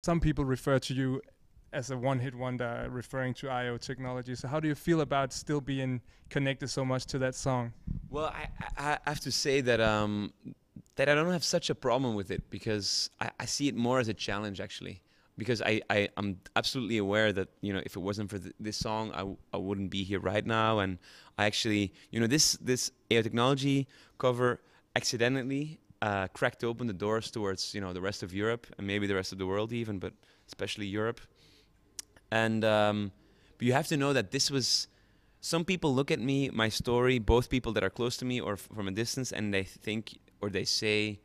some people refer to you as a one-hit wonder, referring to Ayo Technology. So how do you feel about still being connected so much to that song? Well, I have to say that that I don't have such a problem with it because I see it more as a challenge actually. Because I'm absolutely aware that if it wasn't for this song, I wouldn't be here right now. And I actually this Ayo Technology cover accidentally cracked open the doors towards the rest of Europe and maybe the rest of the world even, but especially Europe. And but you have to know that this was. Some people look at me, my story, both people that are close to me or from a distance, and they think or they say,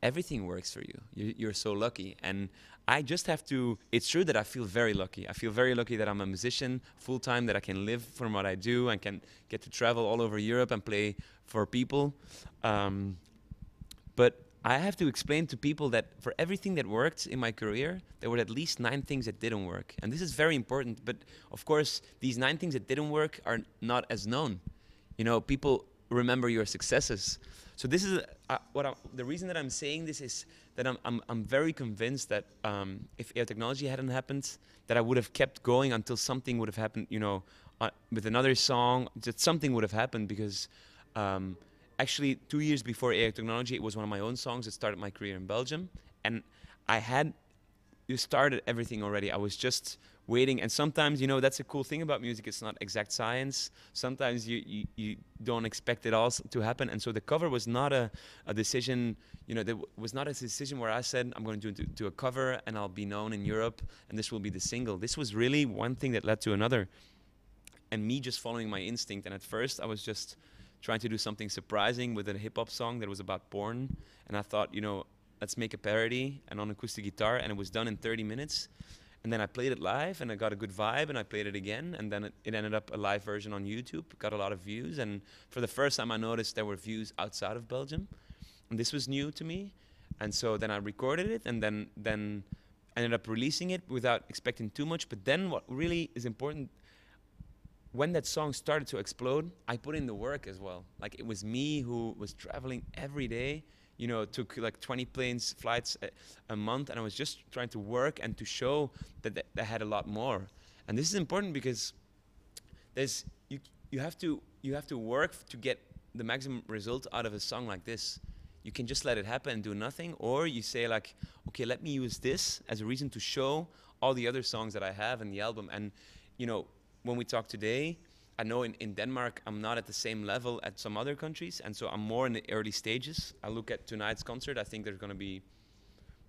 everything works for you. You're so lucky. And I just have to, it's true that I feel very lucky. I feel very lucky that I'm a musician full time, that I can live from what I do and can get to travel all over Europe and play for people. But I have to explain to people that for everything that worked in my career, there were at least 9 things that didn't work. And this is very important. But of course, these 9 things that didn't work are not as known. People remember your successes. So this is the reason that I'm saying this is that I'm very convinced that if Ayo Technology hadn't happened, that I would have kept going until something would have happened. With another song, that something would have happened because. Actually, 2 years before Ayo Technology, it was one of my own songs that started my career in Belgium. And I had started everything already. I was just waiting. And sometimes, that's a cool thing about music. It's not exact science. Sometimes you don't expect it all to happen. And so the cover was not a decision, there was not a decision where I said, I'm going to do a cover and I'll be known in Europe and this will be the single. This was really one thing that led to another. And me just following my instinct. And at first, I was just trying to do something surprising with a hip-hop song that was about porn. And I thought, let's make a parody and on acoustic guitar. And it was done in 30 minutes. And then I played it live and I got a good vibe and I played it again. And then it ended up a live version on YouTube, got a lot of views. And for the first time I noticed there were views outside of Belgium. And this was new to me. And so then I recorded it and then ended up releasing it without expecting too much. But then what really is important, when that song started to explode, I put in the work as well. Like it was me who was traveling every day, took like 20 flights a month, and I was just trying to work and to show that I had a lot more. And this is important because you have to work to get the maximum result out of a song like this. You can just let it happen and do nothing, or you say like, okay, let me use this as a reason to show all the other songs that I have in the album. And when we talk today, I know in Denmark, I'm not at the same level as some other countries. And so I'm more in the early stages. I look at tonight's concert. I think there's going to be,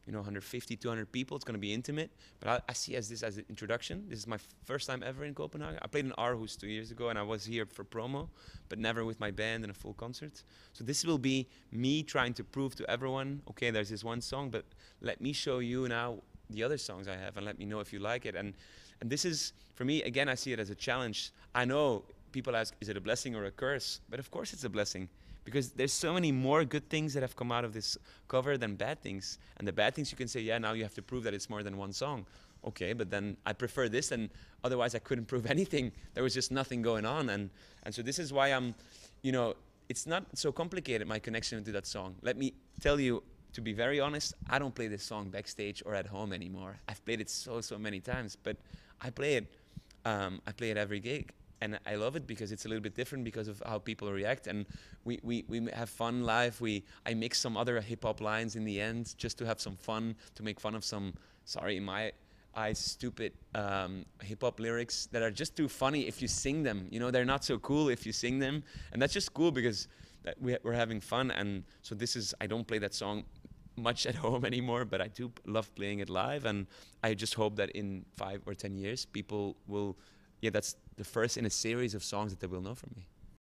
150, 200 people. It's going to be intimate. But I see this as an introduction. This is my first time ever in Copenhagen. I played in Aarhus 2 years ago, and I was here for promo, but never with my band in a full concert. So this will be me trying to prove to everyone, okay, there's this one song, but let me show you now the other songs I have, and let me know if you like it. And this is, for me, again, I see it as a challenge. I know people ask, is it a blessing or a curse? But of course it's a blessing. Because there's so many more good things that have come out of this cover than bad things. And the bad things you can say, yeah, now you have to prove that it's more than one song. Okay, but then I prefer this, and otherwise I couldn't prove anything. There was just nothing going on. And so this is why I'm, it's not so complicated, my connection to that song. Let me tell you, to be very honest, I don't play this song backstage or at home anymore. I've played it so many times, but I play it every gig, and I love it because it's a little bit different because of how people react, and we have fun live. I mix some other hip hop lines in the end just to have some fun, to make fun of some, sorry, in my eyes, stupid hip hop lyrics that are just too funny if you sing them. They're not so cool if you sing them, and that's just cool because we're having fun. And so I don't play that song much at home anymore, but I do love playing it live, and I just hope that in 5 or 10 years people will, that's the first in a series of songs that they will know from me.